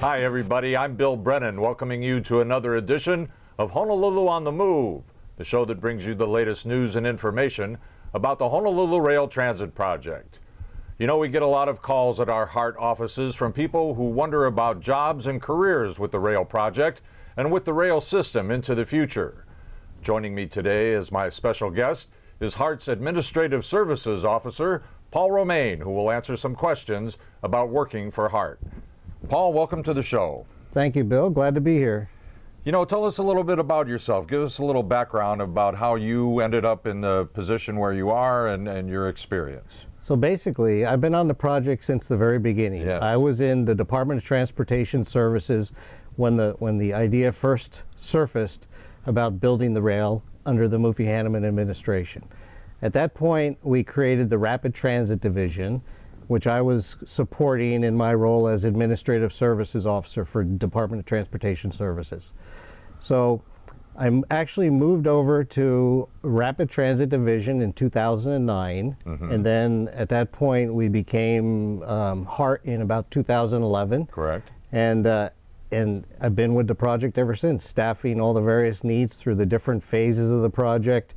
Hi everybody, I'm Bill Brennan, welcoming you to another edition of Honolulu on the Move, the show that brings you the latest news and information about the Honolulu Rail Transit Project. You know, we get a lot of calls at our HART offices from people who wonder about jobs and careers with the rail project and with the rail system into the future. Joining me today as my special guest is HART's Administrative Services Officer, Paul Romaine, who will answer some questions about working for HART. Paul, welcome to the show. Thank you, Bill. Glad to be here. You know, tell us a little bit about yourself. Give us a little background about how you ended up in the position where you are and your experience. So basically, I've been on the project since the very beginning. Yes. I was in the Department of Transportation Services when the idea first surfaced about building the rail under the Mufi-Hannemann administration. At that point, we created the Rapid Transit Division, which I was supporting in my role as Administrative Services Officer for Department of Transportation Services. So I actually moved over to Rapid Transit Division in 2009, and then at that point we became HART in about 2011. Correct. And I've been with the project ever since, staffing all the various needs through the different phases of the project.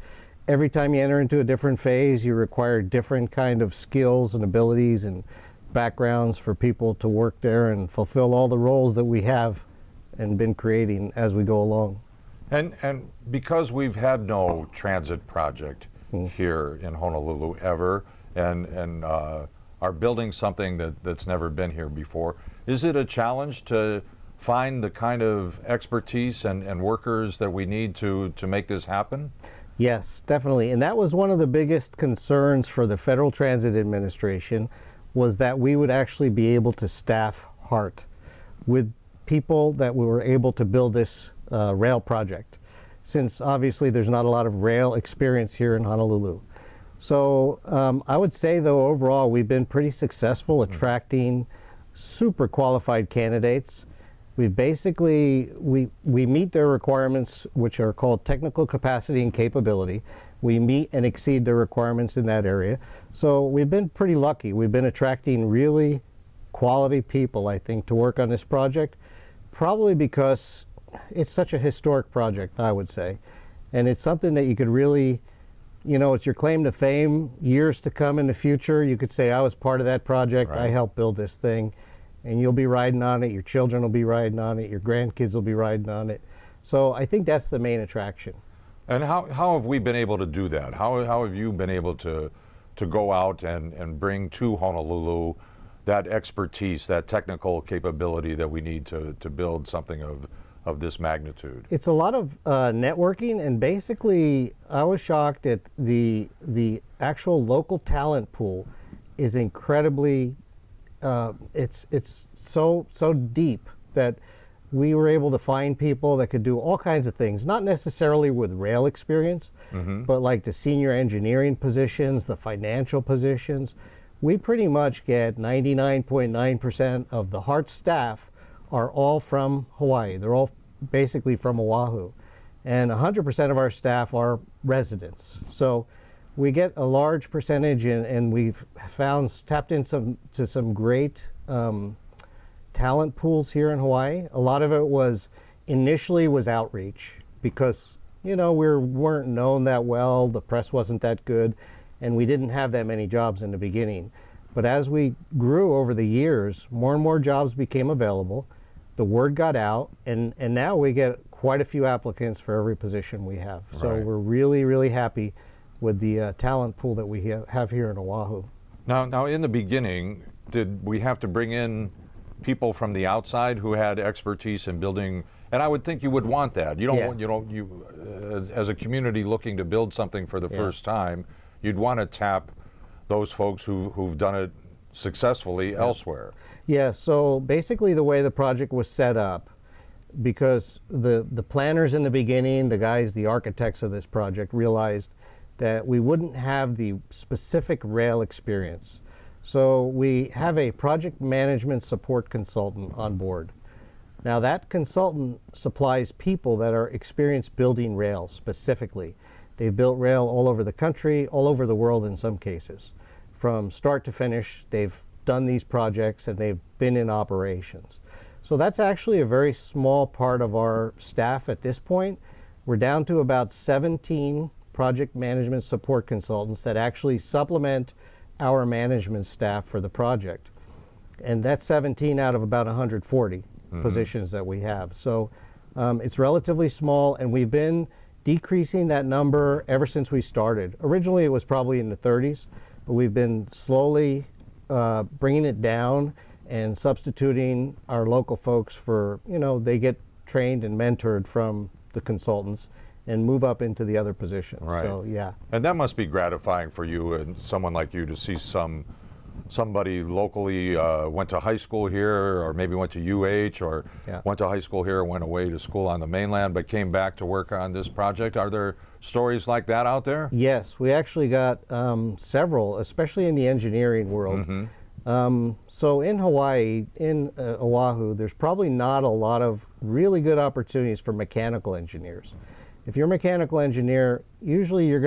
Every time you enter into a different phase, you require different kind of skills and abilities and backgrounds for people to work there and fulfill all the roles that we have and been creating as we go along. And because we've had no transit project here in Honolulu ever, and are building something that's never been here before, is it a challenge to find the kind of expertise and workers that we need to make this happen? Yes, definitely. And that was one of the biggest concerns for the Federal Transit Administration, was that we would actually be able to staff HART with people that we were able to build this rail project, since obviously there's not a lot of rail experience here in Honolulu. So I would say, though, overall we've been pretty successful attracting super qualified candidates. We basically, we meet their requirements, which are called technical capacity and capability. We meet and exceed the requirements in that area. So we've been pretty lucky. We've been attracting really quality people, I think, to work on this project, probably because it's such a historic project, I would say. And it's something that you could really, you know, it's your claim to fame. Years to come in the future, you could say, I was part of that project. Right. I helped build this thing. And you'll be riding on it, your children will be riding on it, your grandkids will be riding on it. So I think that's the main attraction. And how have we been able to do that? How have you been able to go out and bring to Honolulu that expertise, that technical capability that we need to build something of this magnitude? It's a lot of networking, and basically I was shocked at the actual local talent pool is incredibly it's so deep that we were able to find people that could do all kinds of things, not necessarily with rail experience, but like the senior engineering positions, the financial positions. We pretty much get 99.9% of the HART staff are all from Hawaii. They're all basically from Oahu. And 100% of our staff are residents. So we get a large percentage, and we've tapped into some great talent pools here in Hawaii. A lot of it initially was outreach, because, you know, we weren't known that well, the press wasn't that good, and we didn't have that many jobs in the beginning. But as we grew over the years, more and more jobs became available, the word got out, and now we get quite a few applicants for every position we have. Right. So we're really, really happy with the talent pool that we have here in Oahu. Now, in the beginning, did we have to bring in people from the outside who had expertise in building? And I would think you would want that. You don't want, as a community looking to build something for the first time, you'd want to tap those folks who've done it successfully elsewhere. Yeah. So basically, the way the project was set up, because the planners in the beginning, the architects of this project, realized that we wouldn't have the specific rail experience. So we have a project management support consultant on board. Now that consultant supplies people that are experienced building rail specifically. They've built rail all over the country, all over the world in some cases. From start to finish, they've done these projects and they've been in operations. So that's actually a very small part of our staff at this point. We're down to about 17 project management support consultants that actually supplement our management staff for the project. And that's 17 out of about 140 positions that we have. So it's relatively small, and we've been decreasing that number ever since we started. Originally, it was probably in the 30s, but we've been slowly bringing it down and substituting our local folks for, they get trained and mentored from the consultants and move up into the other positions. Right. So, yeah. And that must be gratifying for you and someone like you to see somebody locally went to high school here, or maybe went to UH, or went to high school here, went away to school on the mainland, but came back to work on this project. Are there stories like that out there? Yes, we actually got several, especially in the engineering world. So in Hawaii, in Oahu, there's probably not a lot of really good opportunities for mechanical engineers. If you're a mechanical engineer, usually you're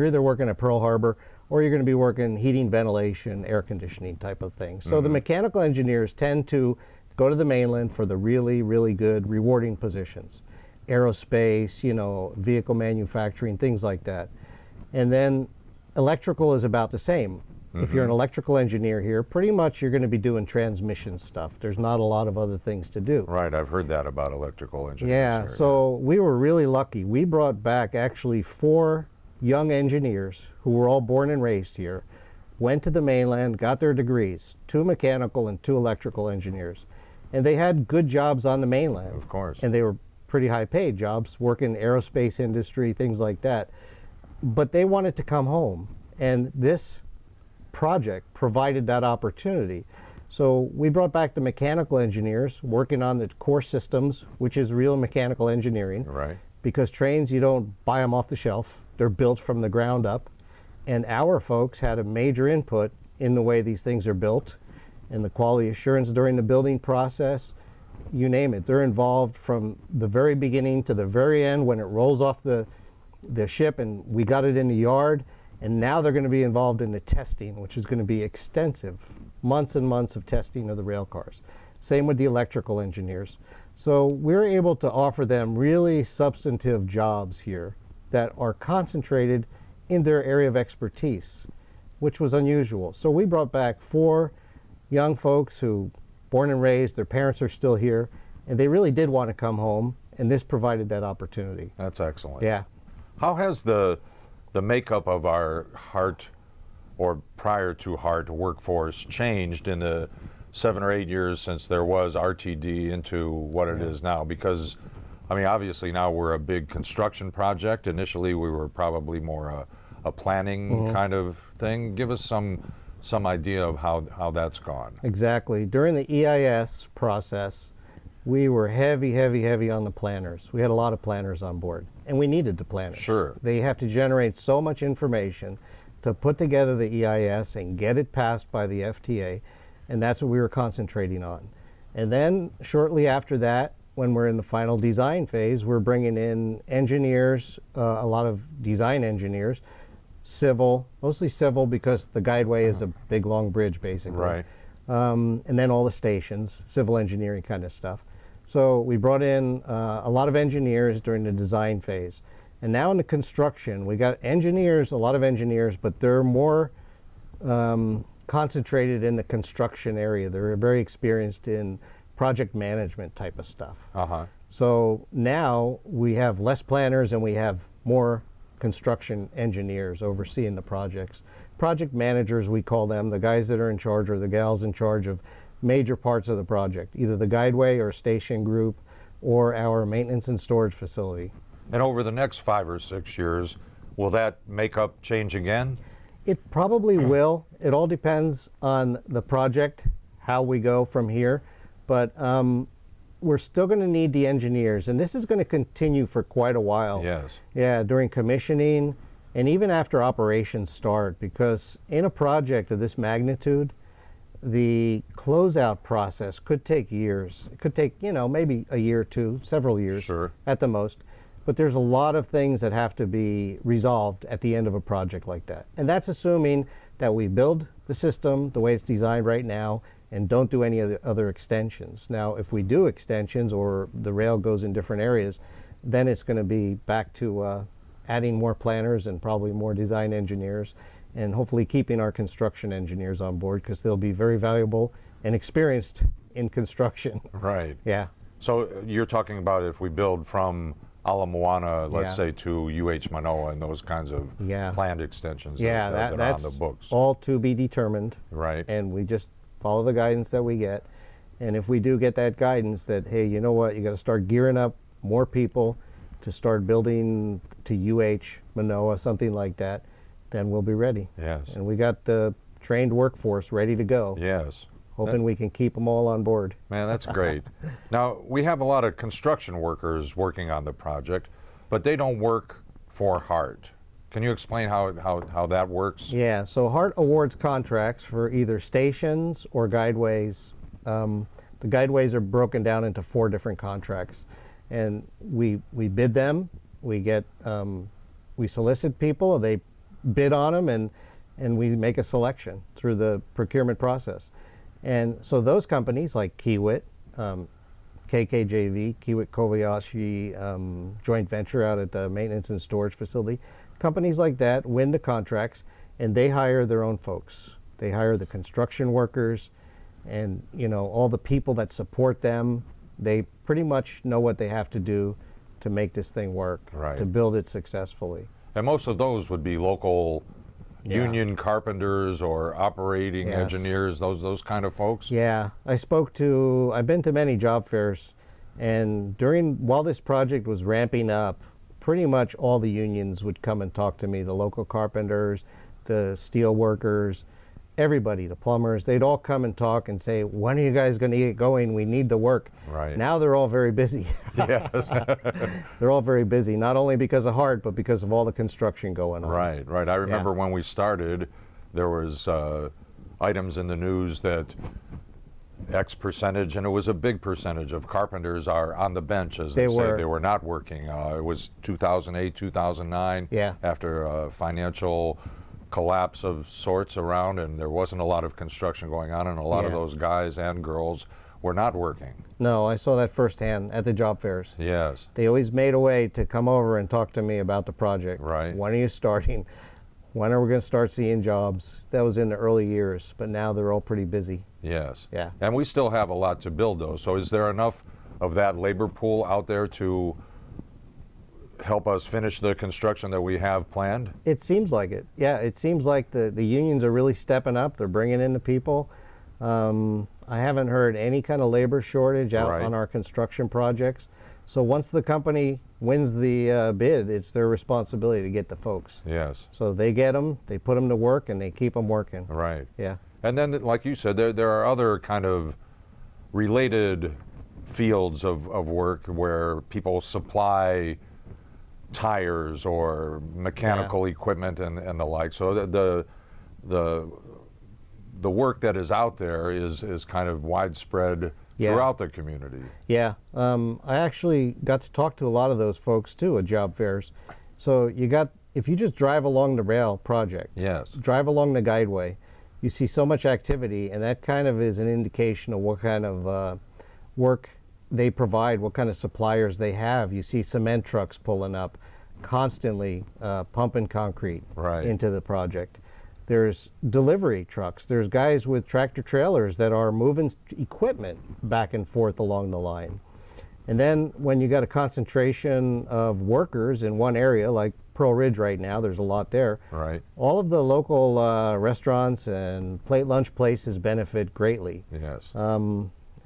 either working at Pearl Harbor, or you're going to be working heating, ventilation, air conditioning type of thing. So the mechanical engineers tend to go to the mainland for the really, really good, rewarding positions. Aerospace, vehicle manufacturing, things like that. And then electrical is about the same. If you're an electrical engineer here, pretty much you're going to be doing transmission stuff. There's not a lot of other things to do. Right, I've heard that about electrical engineers. Yeah, here. so we were really lucky. We brought back actually 4 young engineers who were all born and raised here, went to the mainland, got their degrees, 2 mechanical and 2 electrical engineers. And they had good jobs on the mainland. Of course. And they were pretty high paid jobs, working aerospace industry, things like that. But they wanted to come home. And this project provided that opportunity. So we brought back the mechanical engineers working on the core systems, which is real mechanical engineering. Right. Because trains, you don't buy them off the shelf. They're built from the ground up. And our folks had a major input in the way these things are built and the quality assurance during the building process. You name it. They're involved from the very beginning to the very end when it rolls off the ship and we got it in the yard. And now they're going to be involved in the testing, which is going to be extensive, months and months of testing of the rail cars. Same with the electrical engineers. So we're able to offer them really substantive jobs here that are concentrated in their area of expertise, which was unusual. So we brought back 4 young folks who, born and raised, their parents are still here, and they really did want to come home, and this provided that opportunity. That's excellent. Yeah. How has the makeup of our HART, or prior to HART, workforce changed in the 7 or 8 years since there was RTD into what it is now? Because, I mean, obviously now we're a big construction project. Initially we were probably more a planning kind of thing. Give us some idea of how that's gone. Exactly. During the EIS process, we were heavy on the planners. We had a lot of planners on board, and we needed the planners. Sure. They have to generate so much information to put together the EIS and get it passed by the FTA, and that's what we were concentrating on. And then shortly after that, when we're in the final design phase, we're bringing in engineers, a lot of design engineers, civil, mostly civil because the guideway is a big long bridge basically. Right. And then all the stations, civil engineering kind of stuff. So we brought in a lot of engineers during the design phase. And now in the construction, we got engineers, a lot of engineers, but they're more concentrated in the construction area. They're very experienced in project management type of stuff. So now we have less planners and we have more construction engineers overseeing the projects. Project managers, we call them, the guys that are in charge or the gals in charge of major parts of the project, either the guideway or station group or our maintenance and storage facility. And over the next 5 or 6 years, will that makeup change again? It probably will. It all depends on the project, how we go from here. But we're still going to need the engineers, and this is going to continue for quite a while. Yes. Yeah, during commissioning and even after operations start, because in a project of this magnitude, the closeout process could take years. It could take, maybe a year or 2, several years Sure. at the most. But there's a lot of things that have to be resolved at the end of a project like that. And that's assuming that we build the system the way it's designed right now and don't do any of the other extensions. Now, if we do extensions or the rail goes in different areas, then it's going to be back to adding more planners and probably more design engineers, and hopefully keeping our construction engineers on board, because they'll be very valuable and experienced in construction. Right. Yeah. So you're talking about if we build from Ala Moana, let's Yeah. say, to UH Manoa and those kinds of Yeah. planned extensions Yeah, that are that's on the books. all to be determined. Right. And we just follow the guidance that we get. And if we do get that guidance that, hey, you know what, you got to start gearing up more people to start building to UH Manoa, something like that, then we'll be ready. Yes. And we got the trained workforce ready to go. Yes. Hoping we can keep them all on board. Man, that's great. Now, we have a lot of construction workers working on the project, but they don't work for HART. Can you explain how that works? Yeah, so HART awards contracts for either stations or guideways. The guideways are broken down into 4 different contracts, and we bid them. We get we solicit people, they bid on them, and we make a selection through the procurement process. And so those companies like Kiewit, KKJV, Kiewit Kobayashi joint venture out at the maintenance and storage facility, companies like that win the contracts, and they hire their own folks. They hire the construction workers, and all the people that support them. They pretty much know what they have to do to make this thing work, Right. to build it successfully. And most of those would be local union carpenters or operating Yes. engineers, those kind of folks. Yeah, I've been to many job fairs, and while this project was ramping up, pretty much all the unions would come and talk to me, the local carpenters, the steel workers, everybody, the plumbers. They'd all come and talk and say, when are you guys going to get going? We need the work. Right. Now they're all very busy. Yes. They're all very busy, not only because of HART, but because of all the construction going on. Right, right. I remember when we started, there was items in the news that X percentage, and it was a big percentage of carpenters are on the bench, as they say. They were not working. It was 2008, 2009, Yeah. after a financial collapse of sorts around, and there wasn't a lot of construction going on, and a lot of Yeah. those guys and girls were not working. No, I saw that firsthand at the job fairs. Yes. They always made a way to come over and talk to me about the project. Right. When are you starting? When are we going to start seeing jobs? That was in the early years, but now they're all pretty busy. Yes. Yeah. And we still have a lot to build, though. So is there enough of that labor pool out there to help us finish the construction that we have planned? It seems like it. Yeah, it seems like the unions are really stepping up. They're bringing in the people. I haven't heard any kind of labor shortage out Right. on our construction projects. So once the company wins the bid, it's their responsibility to get the folks. Yes. So they get them, they put them to work, and they keep them working. Right. Yeah. And then, like you said, there are other kind of related fields of work where people supply tires or mechanical equipment and the like. So the work that is out there is kind of widespread Yeah. throughout the community. Yeah, I actually got to talk to a lot of those folks too at job fairs. So if you just drive along the rail project, Yes. drive along the guideway, you see so much activity, and that kind of is an indication of what kind of work they provide, what kind of suppliers they have. You see cement trucks pulling up constantly, pumping concrete Right. into the project. There's delivery trucks. There's guys with tractor trailers that are moving equipment back and forth along the line. And then when you got a concentration of workers in one area, like Pearl Ridge right now, there's a lot there. Right. All of the local restaurants and plate lunch places benefit greatly. Yes.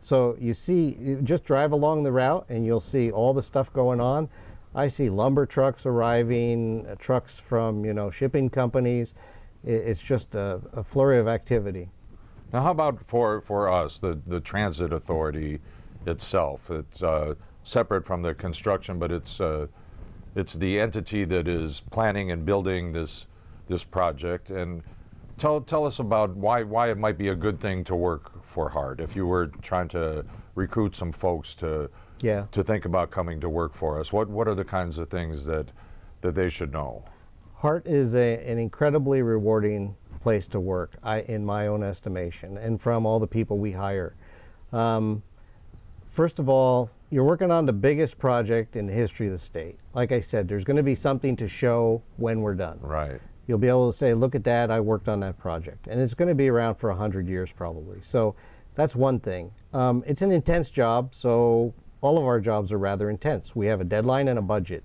So you just drive along the route and you'll see all the stuff going on. I see lumber trucks arriving, trucks from shipping companies. It's just a flurry of activity. Now, how about for us, the transit authority itself? It's separate from the construction, but it's the entity that is planning and building this project. And tell us about why it might be a good thing to work for HART if you were trying to recruit some folks to think about coming to work for us. What are the kinds of things that they should know? HART is an incredibly rewarding place to work, in my own estimation, and from all the people we hire. First of all, you're working on the biggest project in the history of the state. Like I said, there's going to be something to show when we're done. Right. You'll be able to say, look at that, I worked on that project. And it's going to be around for 100 years probably. So that's one thing. It's an intense job, so all of our jobs are rather intense. We have a deadline and a budget.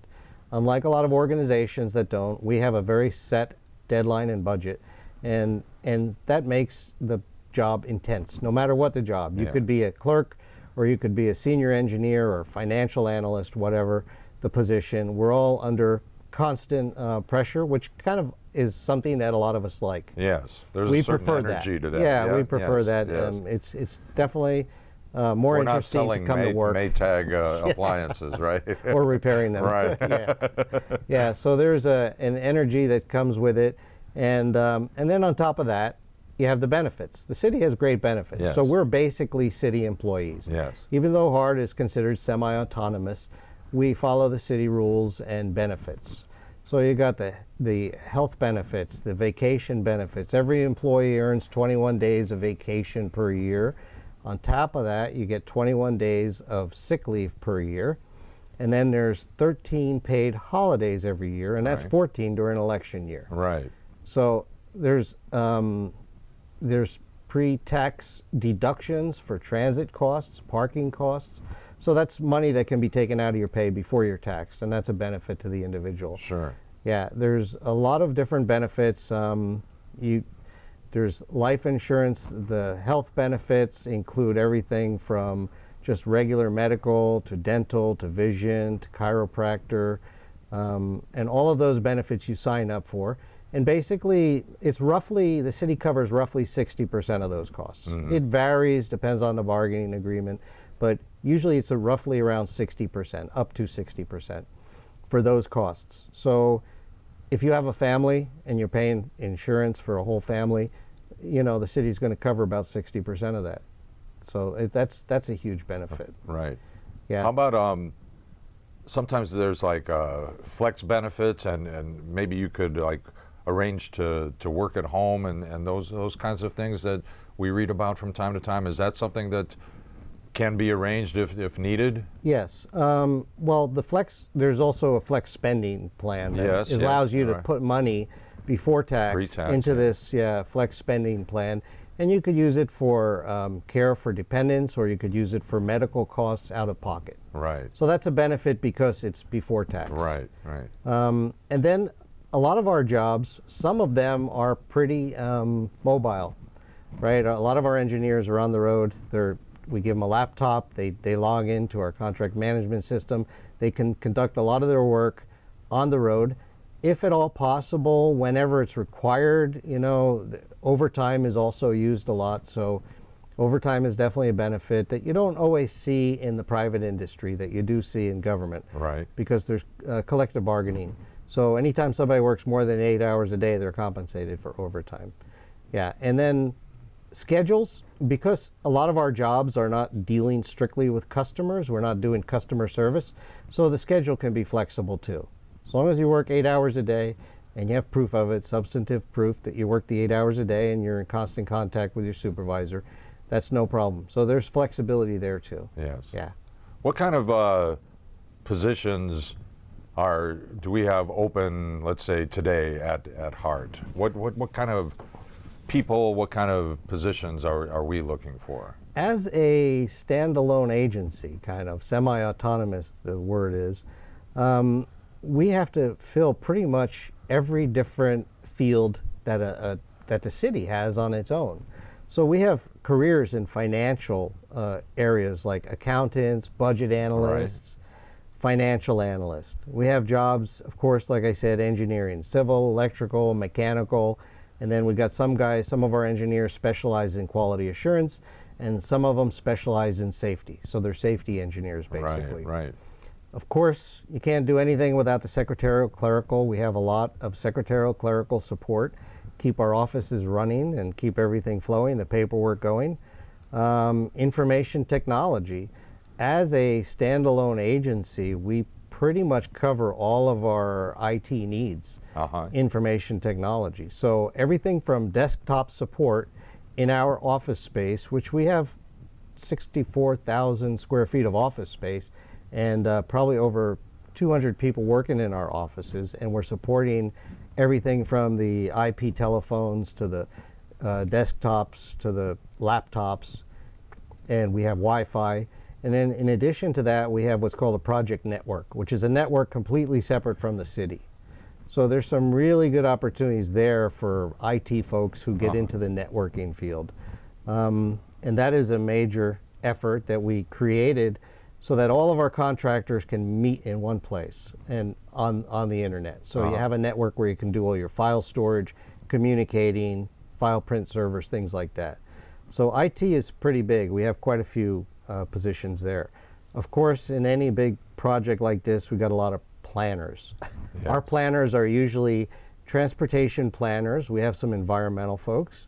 Unlike a lot of organizations that don't, we have a very set deadline and budget. And that makes the job intense, no matter what the job. You could be a clerk, or you could be a senior engineer or financial analyst, whatever the position. We're all under constant pressure, which kind of is something that a lot of us like. Yes, there's We a certain prefer energy that. to that. Yeah, we prefer yes, that. yes. It's definitely more We're not interesting selling to come to work. Maytag appliances, right? Or repairing them. Right. Yeah. So there's an energy that comes with it, and then on top of that, you have the benefits. The city has great benefits. Yes. So we're basically city employees. Yes. Even though HARD is considered semi-autonomous, we follow the city rules and benefits. So you got the health benefits, the vacation benefits. Every employee earns 21 days of vacation per year. On top of that, you get 21 days of sick leave per year. And then there's 13 paid holidays every year, and that's Right. 14 during election year. Right. So there's pre-tax deductions for transit costs, parking costs. So that's money that can be taken out of your pay before you're taxed, and that's a benefit to the individual. Sure. Yeah, there's a lot of different benefits. There's life insurance. The health benefits include everything from just regular medical to dental to vision to chiropractor, and all of those benefits you sign up for. And basically, it's roughly, the city covers roughly 60% of those costs. It varies, depends on the bargaining agreement, but usually it's roughly around 60%, up to 60% for those costs. So if you have a family and you're paying insurance for a whole family, you know, the city's going to cover about 60% of that. So that's a huge benefit. Right. Yeah. How about sometimes there's like flex benefits, and maybe you could like arrange to work at home and those kinds of things that we read about from time to time. Is that something that can be arranged if needed? Yes. Well, there's also a flex spending plan that Yes, allows you to right. put money before tax Pre-tax, into yeah. this flex spending plan. And you could use it for care for dependents, or you could use it for medical costs out of pocket. Right. So that's a benefit because it's before tax. Right. Right. And then a lot of our jobs, some of them are pretty mobile, right? A lot of our engineers are on the road. We give them a laptop. They log into our contract management system. They can conduct a lot of their work on the road. If at all possible, whenever it's required, you know, overtime is also used a lot. So overtime is definitely a benefit that you don't always see in the private industry that you do see in government. Right. Because there's collective bargaining. So anytime somebody works more than 8 hours a day, they're compensated for overtime. Yeah, and then schedules, because a lot of our jobs are not dealing strictly with customers, we're not doing customer service, so the schedule can be flexible too. As long as you work 8 hours a day and you have proof of it, substantive proof that you work the 8 hours a day and you're in constant contact with your supervisor, that's no problem. So there's flexibility there too. Yes. Yeah. What kind of positions do we have open, let's say today at HARD? What kind of people, what kind of positions are we looking for? As a standalone agency, kind of semi-autonomous, the word is, we have to fill pretty much every different field that the city has on its own. So we have careers in financial areas like accountants, budget analysts, financial analysts. We have jobs, of course, like I said, engineering, civil, electrical, mechanical, and then we got some of our engineers specialize in quality assurance, and some of them specialize in safety. So they're safety engineers, basically. Right, right. Of course, you can't do anything without the secretarial clerical. We have a lot of secretarial clerical support, keep our offices running and keep everything flowing, the paperwork going. Information technology. As a standalone agency, we pretty much cover all of our IT needs, information technology. So everything from desktop support in our office space, which we have 64,000 square feet of office space, and probably over 200 people working in our offices, and we're supporting everything from the IP telephones to the desktops to the laptops, and we have Wi-Fi. And then in addition to that, we have what's called a project network, which is a network completely separate from the city. So there's some really good opportunities there for IT folks who get into the networking field. And that is a major effort that we created so that all of our contractors can meet in one place and on the internet. So you have a network where you can do all your file storage, communicating, file print servers, things like that. So IT is pretty big. We have quite a few positions there. Of course, in any big project like this, we got a lot of planners. Yes. Our planners are usually transportation planners. We have some environmental folks.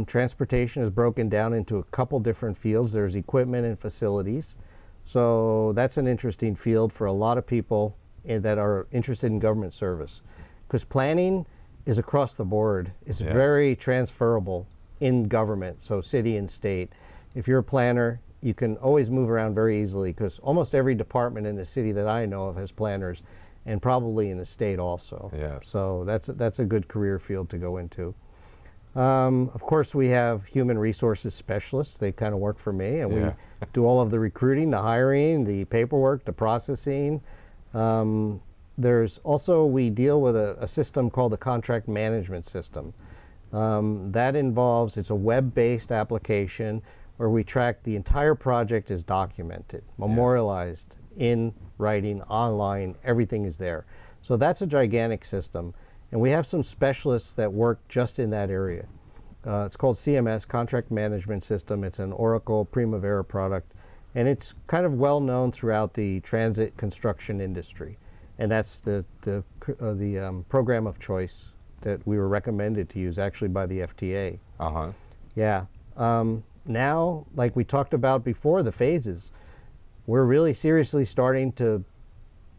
Transportation is broken down into a couple different fields. There's equipment and facilities. So that's an interesting field for a lot of people that are interested in government service, because planning is across the board. It's very transferable in government, so city and state. If you're a planner, you can always move around very easily, because almost every department in the city that I know of has planners, and probably in the state also. Yes. So that's a good career field to go into. Of course, we have human resources specialists. They kind of work for me, and we do all of the recruiting, the hiring, the paperwork, the processing. There's also, we deal with a system called the contract management system. That involves, it's a web-based application where we track the entire project is documented, memorialized in writing, online, everything is there. So that's a gigantic system. And we have some specialists that work just in that area. It's called CMS, Contract Management System. It's an Oracle Primavera product, and it's kind of well known throughout the transit construction industry. And that's the program of choice that we were recommended to use, actually, by the FTA. Yeah. Now, like we talked about before, the phases, we're really seriously starting to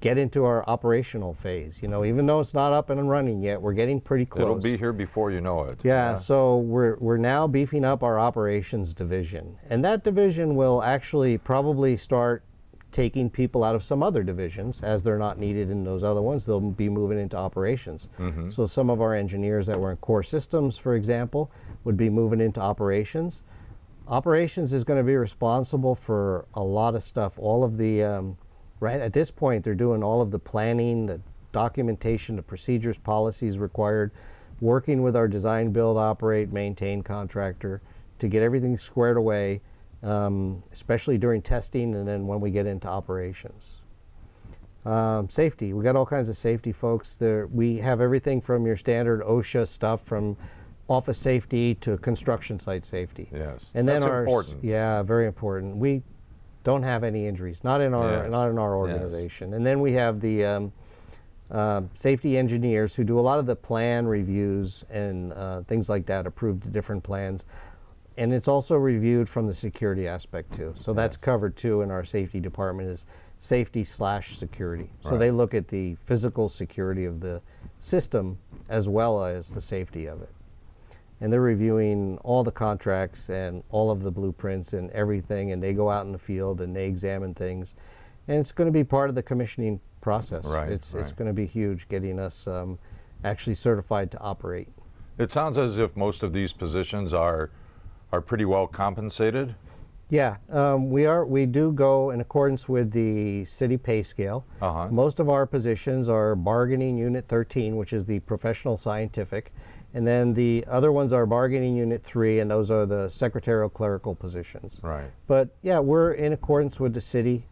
get into our operational phase. You know, even though it's not up and running yet, we're getting pretty close. It'll be here before you know it. Yeah, so we're now beefing up our operations division. And that division will actually probably start taking people out of some other divisions, as they're not needed in those other ones. They'll be moving into operations. So some of our engineers that were in core systems, for example, would be moving into operations. Operations is going to be responsible for a lot of stuff. All of the right at this point, they're doing all of the planning, the documentation, the procedures, policies required, working with our design, build, operate, maintain contractor to get everything squared away, especially during testing and then when we get into operations. Safety, we got all kinds of safety folks there. We have everything from your standard OSHA stuff, from office safety to construction site safety. Yes, and then that's important. Yeah, very important. We don't have any injuries, not in our organization. And then we have the safety engineers who do a lot of the plan reviews and things like that, approve the different plans. And it's also reviewed from the security aspect too. So that's covered too in our safety department, is safety/security. So they look at the physical security of the system as well as the safety of it. And they're reviewing all the contracts and all of the blueprints and everything, and they go out in the field and they examine things. And it's going to be part of the commissioning process. It's going to be huge, getting us actually certified to operate. It sounds as if most of these positions are pretty well compensated. Yeah, we do go in accordance with the city pay scale. Most of our positions are bargaining unit 13, which is the professional scientific. And then the other ones are bargaining unit 3, and those are the secretarial clerical positions. But yeah, we're in accordance with the city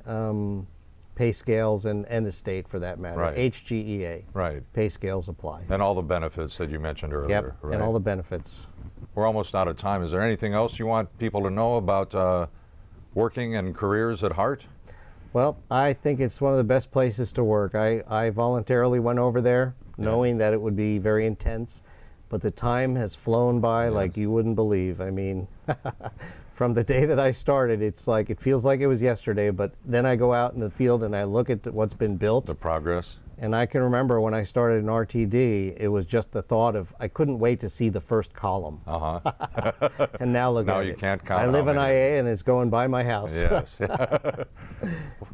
pay scales and the state for that matter. HGEA. Pay scales apply. And all the benefits that you mentioned earlier. Yep, and all the benefits. We're almost out of time. Is there anything else you want people to know about working and careers at Hart? Well, I think it's one of the best places to work. I voluntarily went over there knowing that it would be very intense. But the time has flown by like you wouldn't believe. I mean, from the day that I started, it's like it feels like it was yesterday, but then I go out in the field and I look at what's been built. The progress. And I can remember when I started in RTD, it was just the thought of I couldn't wait to see the first column. And now look at it. Now you can't count. I live in IA and it's going by my house. Yes. Well,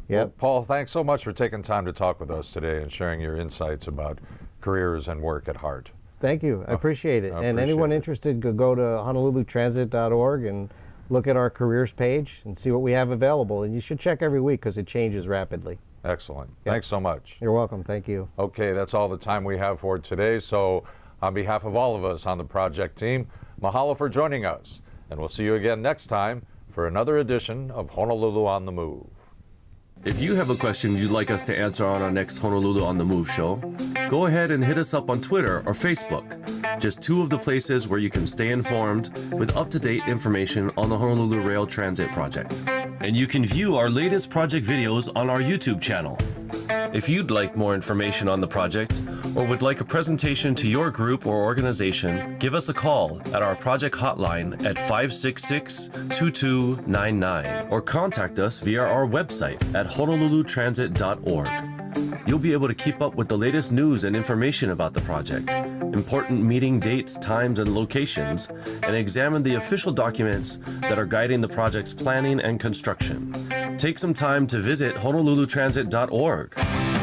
Yep. Paul, thanks so much for taking time to talk with us today and sharing your insights about careers and work at Hart. Thank you. I appreciate it. I And appreciate anyone it. interested could go to honolulutransit.org and look at our careers page and see what we have available. And you should check every week because it changes rapidly. Excellent. Yep. Thanks so much. You're welcome. Thank you. Okay, that's all the time we have for today. So on behalf of all of us on the project team, mahalo for joining us. And we'll see you again next time for another edition of Honolulu on the Move. If you have a question you'd like us to answer on our next Honolulu on the Move show, go ahead and hit us up on Twitter or Facebook, just two of the places where you can stay informed with up-to-date information on the Honolulu Rail Transit project. And you can view our latest project videos on our YouTube channel. If you'd like more information on the project or would like a presentation to your group or organization, give us a call at our project hotline at 566-2299 or contact us via our website at honolulutransit.org. You'll be able to keep up with the latest news and information about the project, important meeting dates, times, and locations, and examine the official documents that are guiding the project's planning and construction. Take some time to visit honolulutransit.org.